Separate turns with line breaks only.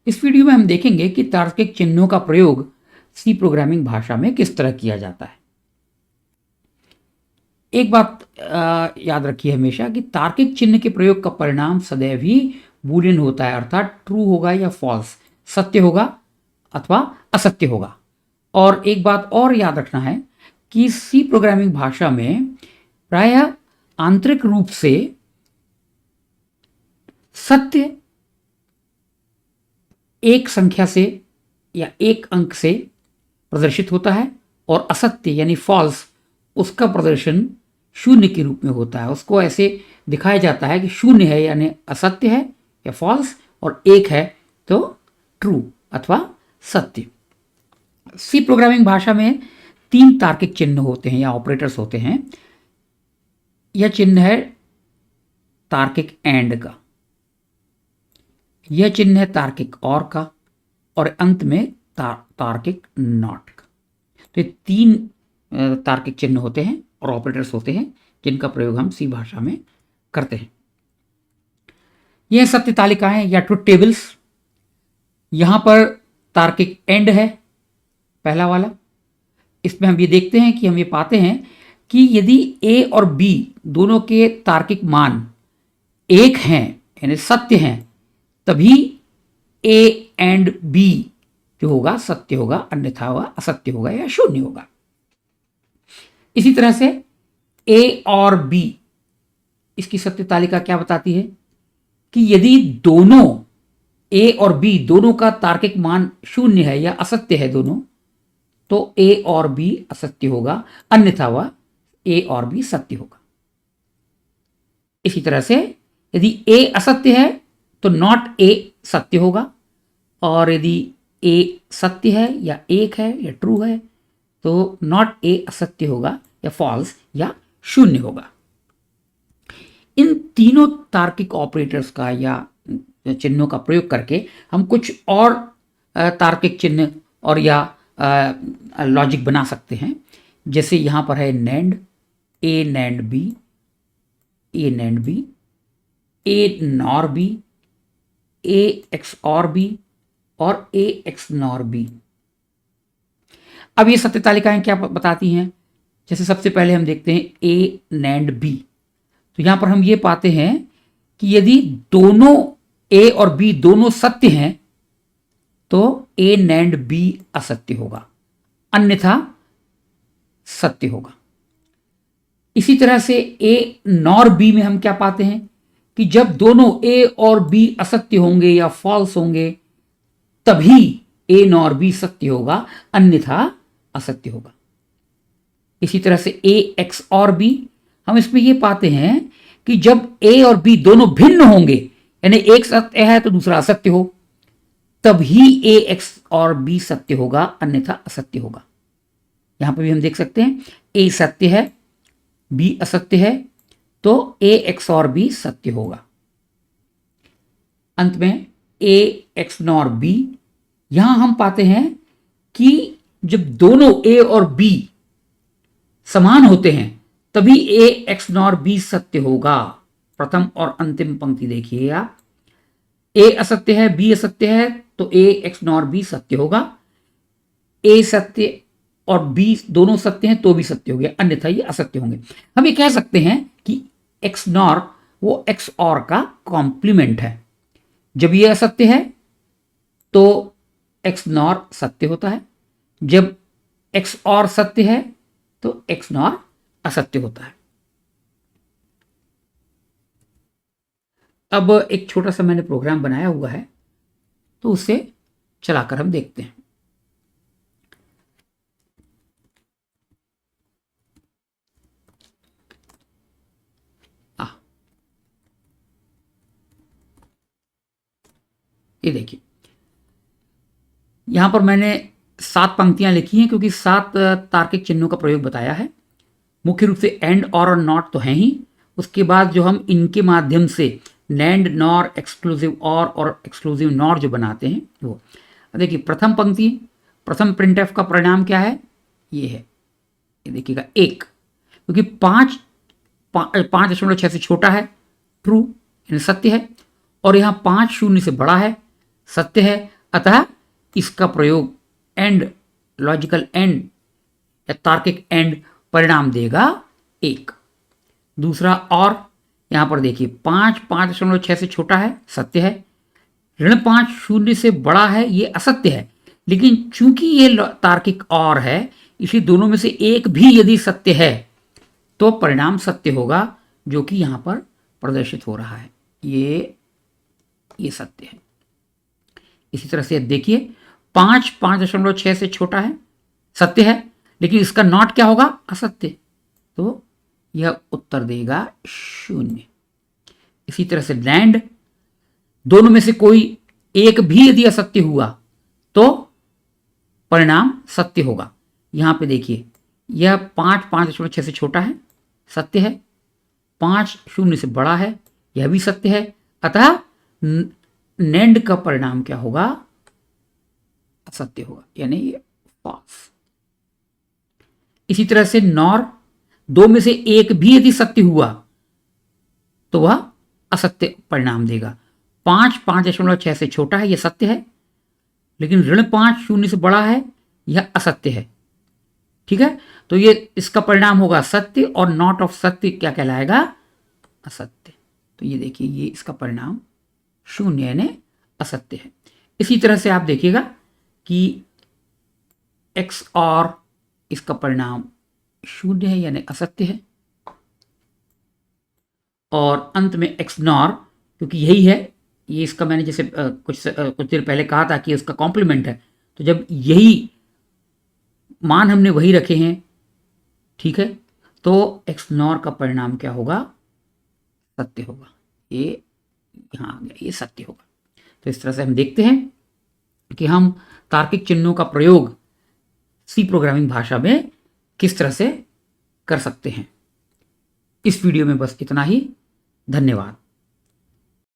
इस वीडियो में हम देखेंगे कि तार्किक चिन्हों का प्रयोग सी प्रोग्रामिंग भाषा में किस तरह किया जाता है। एक बात याद रखिए हमेशा कि तार्किक चिन्ह के प्रयोग का परिणाम सदैव ही बूलियन होता है, अर्थात ट्रू होगा या फॉल्स, सत्य होगा अथवा असत्य होगा। और एक बात और याद रखना है कि सी प्रोग्रामिंग भाषा में प्रायः आंतरिक रूप से सत्य एक संख्या से या एक अंक से प्रदर्शित होता है और असत्य यानी फॉल्स उसका प्रदर्शन शून्य के रूप में होता है। उसको ऐसे दिखाया जाता है कि शून्य है यानी असत्य है या फॉल्स, और एक है तो ट्रू अथवा सत्य। सी प्रोग्रामिंग भाषा में 3 तार्किक चिन्ह होते हैं या ऑपरेटर्स होते हैं। यह चिन्ह है तार्किक एंड का, यह चिन्ह है तार्किक और का, और अंत में तार्किक नॉट का। तो ये 3 तार्किक चिन्ह होते हैं और ऑपरेटर्स होते हैं जिनका प्रयोग हम सी भाषा में करते हैं। यह सत्य तालिकाएं या ट्रुथ टेबल्स। यहां पर तार्किक एंड है पहला वाला। इसमें हम ये देखते हैं कि हम ये पाते हैं कि यदि ए और बी दोनों के तार्किक मान एक हैं यानी सत्य हैं, तभी ए एंड बी जो होगा सत्य होगा, अन्यथा वह असत्य होगा या शून्य होगा। इसी तरह से ए और बी, इसकी सत्य तालिका क्या बताती है कि यदि दोनों ए और बी दोनों का तार्किक मान शून्य है या असत्य है दोनों, तो ए और बी असत्य होगा, अन्यथा वह ए और बी सत्य होगा। इसी तरह से यदि ए असत्य है तो नॉट ए सत्य होगा, और यदि ए सत्य है या एक है या ट्रू है तो नॉट ए असत्य होगा या फॉल्स या शून्य होगा। इन तीनों तार्किक ऑपरेटर्स का या चिन्हों का प्रयोग करके हम कुछ और तार्किक चिन्ह और या लॉजिक बना सकते हैं। जैसे यहां पर है NAND, A NAND B, A NAND B, A NOR B, A XOR B और ए एक्स नॉर बी। अब ये सत्य तालिकाएं क्या बताती हैं? जैसे सबसे पहले हम देखते हैं ए नैंड बी। तो यहां पर हम ये पाते हैं कि यदि दोनों ए और बी दोनों सत्य हैं तो ए नैंड बी असत्य होगा, अन्यथा सत्य होगा। इसी तरह से ए नॉर बी में हम क्या पाते हैं कि जब दोनों ए और बी असत्य होंगे या फॉल्स होंगे तभी ए नॉर बी सत्य होगा, अन्यथा असत्य होगा। इसी तरह से ए एक्स और बी, हम इसमें यह पाते हैं कि जब ए और बी दोनों भिन्न होंगे यानी एक सत्य है तो दूसरा असत्य हो, तभी ए एक्स और बी सत्य होगा, अन्यथा असत्य होगा। यहां पर भी हम देख सकते हैं ए सत्य है, बी असत्य है, तो ए एक्स और बी सत्य होगा। अंत में ए एक्स नॉर बी, यहां हम पाते हैं कि जब दोनों ए और बी समान होते हैं तभी ए एक्स नॉर बी सत्य होगा। प्रथम और अंतिम पंक्ति देखिए आप, ए असत्य है बी असत्य है तो ए एक्स नॉर बी सत्य होगा, ए सत्य और बी दोनों सत्य हैं तो भी सत्य हो गया, अन्यथा ये असत्य होंगे। हम ये कह सकते हैं कि एक्स नॉर वो एक्स और का कॉम्प्लीमेंट है। जब ये असत्य है तो एक्स नॉर सत्य होता है, जब एक्स और सत्य है तो एक्स नॉर असत्य होता है। अब एक छोटा सा मैंने प्रोग्राम बनाया हुआ है तो उसे चलाकर हम देखते हैं। ये देखिए यहां पर मैंने 7 पंक्तियां लिखी हैं क्योंकि 7 तार्किक चिन्हों का प्रयोग बताया है। मुख्य रूप से एंड और नॉट तो हैं ही, उसके बाद जो हम इनके माध्यम से नैंड नॉर एक्सक्लूसिव और एक्सक्लूसिव नॉर जो बनाते हैं वो देखिए। प्रथम पंक्ति, प्रथम प्रिंटफ का परिणाम क्या है? ये है, ये देखिएगा 1, क्योंकि 5.6 से छोटा है, ट्रू यानी सत्य है, और यहां 5 शून्य से बड़ा है, सत्य है, अतः इसका प्रयोग एंड, लॉजिकल एंड या तार्किक एंड परिणाम देगा 1। दूसरा और, यहां पर देखिए 5 5.6 से छोटा है, सत्य है। ऋण 5 0 से बड़ा है, ये असत्य है। लेकिन चूंकि ये तार्किक और है, इसलिए दोनों में से एक भी यदि सत्य है तो परिणाम सत्य होगा, जो कि यहां पर प्रदर्शित हो रहा है, ये सत्य है। इसी तरह से देखिए 5 5.6 से छोटा है, सत्य है, लेकिन इसका नॉट क्या होगा, असत्य, तो यह उत्तर देगा 0। इसी तरह से लैंड, दोनों में से कोई एक भी यदि असत्य हुआ तो परिणाम सत्य होगा। यहां पे देखिए यह 5 5.6 से छोटा है, सत्य है। 5 0 से बड़ा है, यह भी सत्य है। अतः नैंड का परिणाम क्या होगा, असत्य होगा, यानी ये फॉल्स। इसी तरह से नॉर, दो में से एक भी यदि सत्य हुआ तो वह असत्य परिणाम देगा। 5 5.6 से छोटा है, यह सत्य है, लेकिन ऋण 5 0 से बड़ा है, यह असत्य है। ठीक है, तो ये इसका परिणाम होगा सत्य, और नॉट ऑफ सत्य क्या कहलाएगा, असत्य। तो ये देखिए, ये इसका परिणाम 0 यानी असत्य है। इसी तरह से आप देखिएगा कि एक्स और, इसका परिणाम 0 है यानी असत्य है। और अंत में एक्स नॉर, क्योंकि यही है, ये इसका मैंने जैसे कुछ देर पहले कहा था कि उसका कॉम्प्लीमेंट है, तो जब यही मान हमने वही रखे हैं, ठीक है, तो एक्स नॉर का परिणाम क्या होगा, सत्य होगा। ये यहां आ गया, ये सत्य होगा। तो इस तरह से हम देखते हैं कि हम तार्किक चिन्हों का प्रयोग सी प्रोग्रामिंग भाषा में किस तरह से कर सकते हैं। इस वीडियो में बस इतना ही। धन्यवाद।